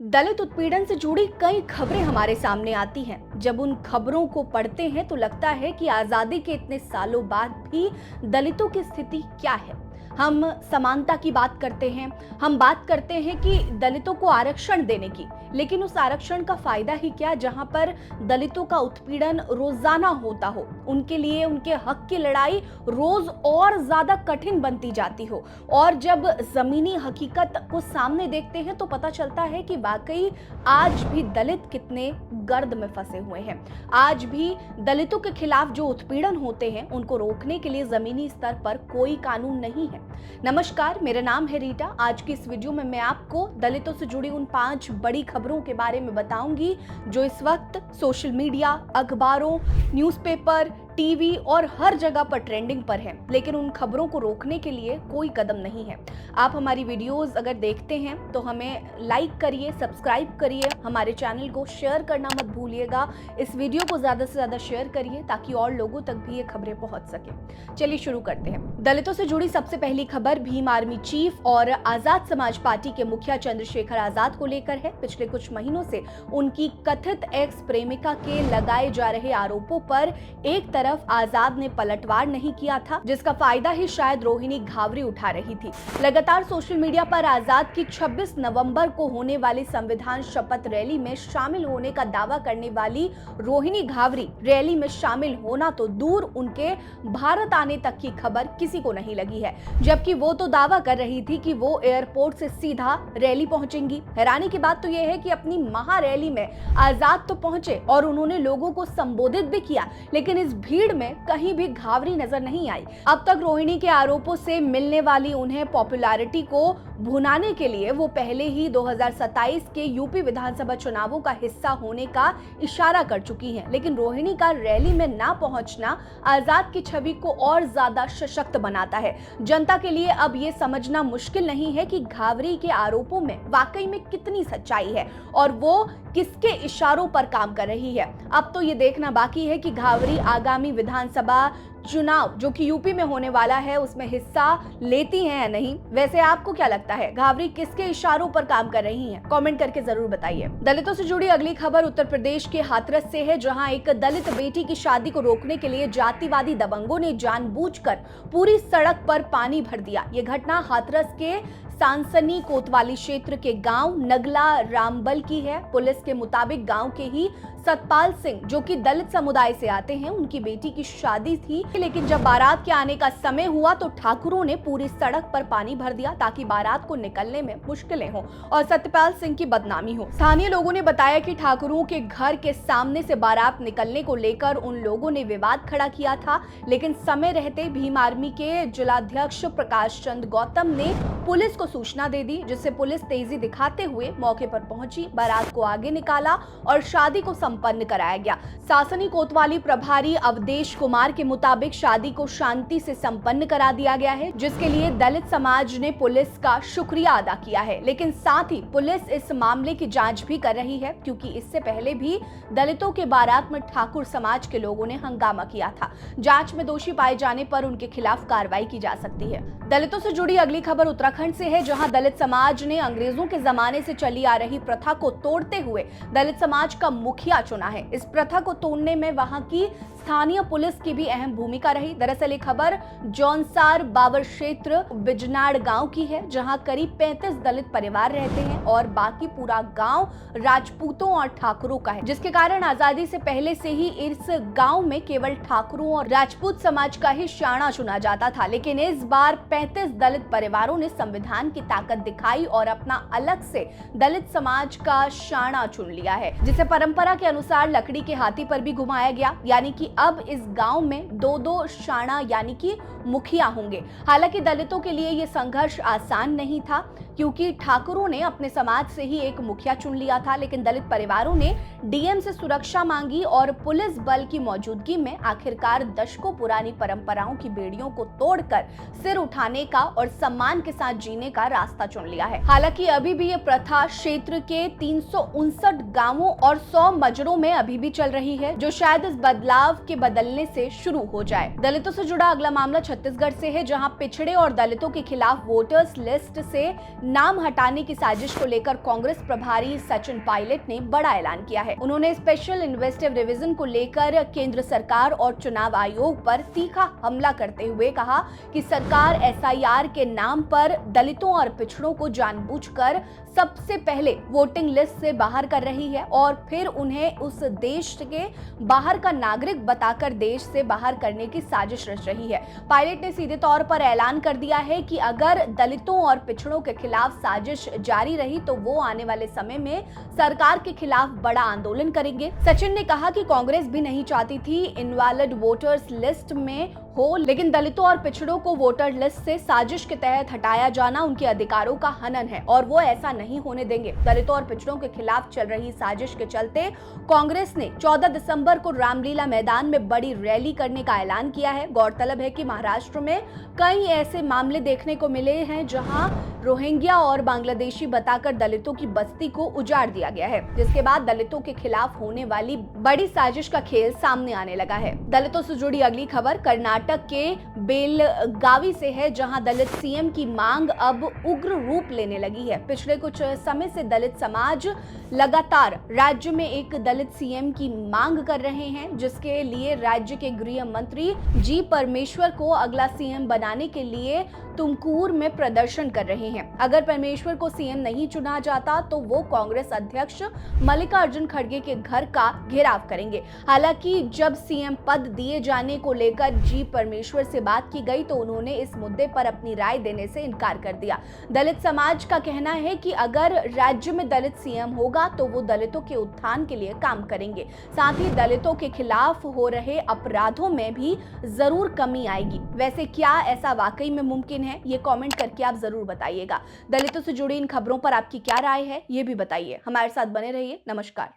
दलित उत्पीड़न से जुड़ी कई खबरें हमारे सामने आती हैं। जब उन खबरों को पढ़ते हैं तो लगता है कि आजादी के इतने सालों बाद भी दलितों की स्थिति क्या है। हम समानता की बात करते हैं, हम बात करते हैं कि दलितों को आरक्षण देने की, लेकिन उस आरक्षण का फायदा ही क्या जहां पर दलितों का उत्पीड़न रोजाना होता हो, उनके लिए उनके हक की लड़ाई रोज और ज्यादा कठिन बनती जाती हो। और जब जमीनी हकीकत को सामने देखते हैं तो पता चलता है कि वाकई आज भी दलित कितने गर्द में फंसे हुए हैं। आज भी दलितों के खिलाफ जो उत्पीड़न होते हैं उनको रोकने के लिए जमीनी स्तर पर कोई कानून नहीं है। नमस्कार, मेरा नाम है रीटा। आज की इस वीडियो में मैं आपको दलितों से जुड़ी उन 5 बड़ी खबरों के बारे में बताऊंगी जो इस वक्त सोशल मीडिया, अखबारों, न्यूज़पेपर, टीवी और हर जगह पर ट्रेंडिंग पर है, लेकिन उन खबरों को रोकने के लिए कोई कदम नहीं है। आप हमारी वीडियोस अगर देखते हैं तो हमें लाइक करिए, सब्सक्राइब करिए, हमारे चैनल को शेयर करना मत भूलिएगा। इस वीडियो को ज्यादा से ज्यादा शेयर करिए ताकि और लोगों तक भी ये खबरें पहुंच सके। चलिए शुरू करते हैं। दलितों से जुड़ी सबसे पहली खबर भीम आर्मी चीफ और आजाद समाज पार्टी के मुखिया चंद्रशेखर आजाद को लेकर है। पिछले कुछ महीनों से उनकी कथित एक्स प्रेमिका के लगाए जा रहे आरोपों पर एक तरफ आजाद ने पलटवार नहीं किया था, जिसका फायदा ही शायद रोहिणी घावरी उठा रही थी। लगातार सोशल मीडिया पर आजाद की 26 नवंबर को होने वाली संविधान शपथ रैली में शामिल होने का दावा करने वाली रोहिणी घावरी रैली में शामिल होना तो दूर, उनके भारत आने तक की खबर किसी को नहीं लगी है, जबकि वो तो दावा कर रही थी कि वो एयरपोर्ट से सीधा रैली पहुंचेंगी। हैरानी की बात तो यह है कि अपनी महा रैली में आजाद तो पहुंचे और उन्होंने लोगों को संबोधित भी किया, लेकिन इस भीड़ में कहीं भी घावरी नजर नहीं आई। अब तक रोहिणी के आरोपों से मिलने वाली उन्हें पॉपुलैरिटी को भुनाने के लिए वो पहले ही 2027 के यूपी विधानसभा चुनावों का हिस्सा होने का इशारा कर चुकी हैं, लेकिन रोहिणी का रैली में ना पहुंचना आजाद की छवि को और ज्यादा सशक्त बनाता है। जनता के लिए अब ये समझना मुश्किल नहीं है कि घावरी के आरोपों में वाकई में कितनी सच्चाई है और वो किसके इशारों पर काम कर रही है। अब तो ये देखना बाकी है कि घावरी आगामी विधानसभा चुनाव जो कि यूपी में होने वाला है उसमें हिस्सा लेती हैं या नहीं। वैसे आपको क्या लगता है, घावरी किसके इशारों पर काम कर रही हैं? कमेंट करके जरूर बताइए। दलितों से जुड़ी अगली खबर उत्तर प्रदेश के हाथरस से है, जहां एक दलित बेटी की शादी को रोकने के लिए जातिवादी दबंगों ने जानबूझकर पूरी सड़क पर पानी भर दिया। ये घटना हाथरस के सांसनी कोतवाली क्षेत्र के गांव नगला रामबल की है। पुलिस के मुताबिक गांव के ही सतपाल सिंह, जो कि दलित समुदाय से आते हैं, उनकी बेटी की शादी थी, लेकिन जब बारात के आने का समय हुआ तो ठाकुरों ने पूरी सड़क पर पानी भर दिया ताकि बारात को निकलने में मुश्किलें हो और सतपाल सिंह की बदनामी हो। स्थानीय लोगों ने बताया कि ठाकुरों के घर के सामने से बारात निकलने को लेकर उन लोगों ने विवाद खड़ा किया था, लेकिन समय रहते भीम आर्मी के जिलाध्यक्ष प्रकाश चंद गौतम ने पुलिस को सूचना दे दी, जिससे पुलिस तेजी दिखाते हुए मौके पर पहुंची, बारात को आगे निकाला और शादी को संपन्न कराया गया। सासनी कोतवाली प्रभारी अवधेश कुमार के मुताबिक शादी को शांति से संपन्न करा दिया गया है, जिसके लिए दलित समाज ने पुलिस का शुक्रिया अदा किया है। लेकिन साथ ही पुलिस इस मामले की जांच भी कर रही है, क्योंकि इससे पहले भी दलितों के बारात में ठाकुर समाज के लोगों ने हंगामा किया था। जांच में दोषी पाए जाने पर उनके खिलाफ कार्रवाई की जा सकती है। दलितों से जुड़ी अगली खबर उत्तराखंड से है, जहां दलित समाज ने अंग्रेजों के जमाने से चली आ रही प्रथा को तोड़ते हुए दलित समाज का मुखिया चुना है। इस प्रथा को तोड़ने में वहां की स्थानीय पुलिस की भी अहम भूमिका रही। दरअसल ये खबर जौनसार बाबर क्षेत्र बिजनाड़ गांव की है, जहां करीब 35 दलित परिवार रहते हैं और बाकी पूरा गांव राजपूतों और ठाकुरों का है, जिसके कारण आजादी से पहले से ही इस गांव में केवल ठाकुरों और राजपूत समाज का ही शाणा चुना जाता था। लेकिन इस बार 35 दलित परिवारों ने संविधान की ताकत दिखाई और अपना अलग से दलित समाज का शाणा चुन लिया है, जिसे परंपरा के अनुसार लकड़ी के हाथी पर भी घुमाया गया। यानी कि अब इस गांव में दो शाणा यानी कि मुखिया होंगे। हालांकि दलितों के लिए यह संघर्ष आसान नहीं था, क्योंकि ठाकुरों ने अपने समाज से ही एक मुखिया चुन लिया था, लेकिन दलित परिवारों ने डीएम से सुरक्षा मांगी और पुलिस बल की मौजूदगी में आखिरकार दशकों पुरानी परंपराओं की बेड़ियों को तोड़कर सिर उठाने का और सम्मान के साथ जीने का रास्ता चुन लिया है। हालांकि अभी भी ये प्रथा क्षेत्र के 359 गांवों और 100 मजरों में अभी भी चल रही है, जो शायद इस बदलाव के बदलने से शुरू हो जाए। दलितों से जुड़ा अगला मामला छत्तीसगढ़ से है, जहां पिछड़े और दलितों के खिलाफ वोटर्स लिस्ट से नाम हटाने की साजिश को लेकर कांग्रेस प्रभारी सचिन पायलट ने बड़ा ऐलान किया है। उन्होंने स्पेशल इन्वेस्टिव रिवीजन को लेकर केंद्र सरकार और चुनाव आयोग पर तीखा हमला करते हुए कहा कि सरकार एसआईआर के नाम पर दलितों और पिछड़ों को जानबूझकर सबसे पहले वोटिंग लिस्ट से बाहर कर रही है और फिर उन्हें उस देश के बाहर का नागरिक बताकर देश से बाहर करने की साजिश रच रही है। पायलट ने सीधे तौर पर ऐलान कर दिया है कि अगर दलितों और पिछड़ों के खिलाफ साजिश जारी रही तो वो आने वाले समय में सरकार के खिलाफ बड़ा आंदोलन करेंगे। सचिन ने कहा कि कांग्रेस भी नहीं चाहती थी इनवैलिड वोटर्स लिस्ट में हो, लेकिन दलितों और पिछड़ों को वोटर लिस्ट से साजिश के तहत हटाया जाना उनके अधिकारों का हनन है और वो ऐसा नहीं होने देंगे। दलितों और पिछड़ों के खिलाफ चल रही साजिश के चलते कांग्रेस ने 14 दिसंबर को रामलीला मैदान में बड़ी रैली करने का ऐलान किया है। गौरतलब है कि महाराष्ट्र में कई ऐसे मामले देखने को मिले हैं जहां रोहिंग्या और बांग्लादेशी बताकर दलितों की बस्ती को उजाड़ दिया गया है, जिसके बाद दलितों के खिलाफ होने वाली बड़ी साजिश का खेल सामने आने लगा है। दलितों से जुड़ी अगली खबर कर्नाटक के बेलगावी से है, जहां दलित सीएम की मांग अब उग्र रूप लेने लगी है। पिछले कुछ समय से दलित समाज लगातार राज्य में एक दलित सीएम की मांग कर रहे हैं, जिसके लिए राज्य के गृह मंत्री जी परमेश्वर को अगला सीएम बनाने के लिए तुमकुर में प्रदर्शन कर रहे हैं। अगर परमेश्वर को सीएम नहीं चुना जाता तो वो कांग्रेस अध्यक्ष मल्लिकार्जुन खड़गे के घर का घेराव करेंगे। हालांकि जब सीएम पद दिए जाने को लेकर जी परमेश्वर से बात की गई तो उन्होंने इस मुद्दे पर अपनी राय देने से इनकार कर दिया। दलित समाज का कहना है कि अगर राज्य में दलित सीएम होगा तो वो दलितों के उत्थान के लिए काम करेंगे, साथ ही दलितों के खिलाफ हो रहे अपराधों में भी जरूर कमी आएगी। वैसे क्या ऐसा वाकई में मुमकिन है? ये कमेंट करके आप जरूर बताइएगा। दलितों से जुड़ी इन खबरों पर आपकी क्या राय है, ये भी बताइए। हमारे साथ बने रहिए। नमस्कार।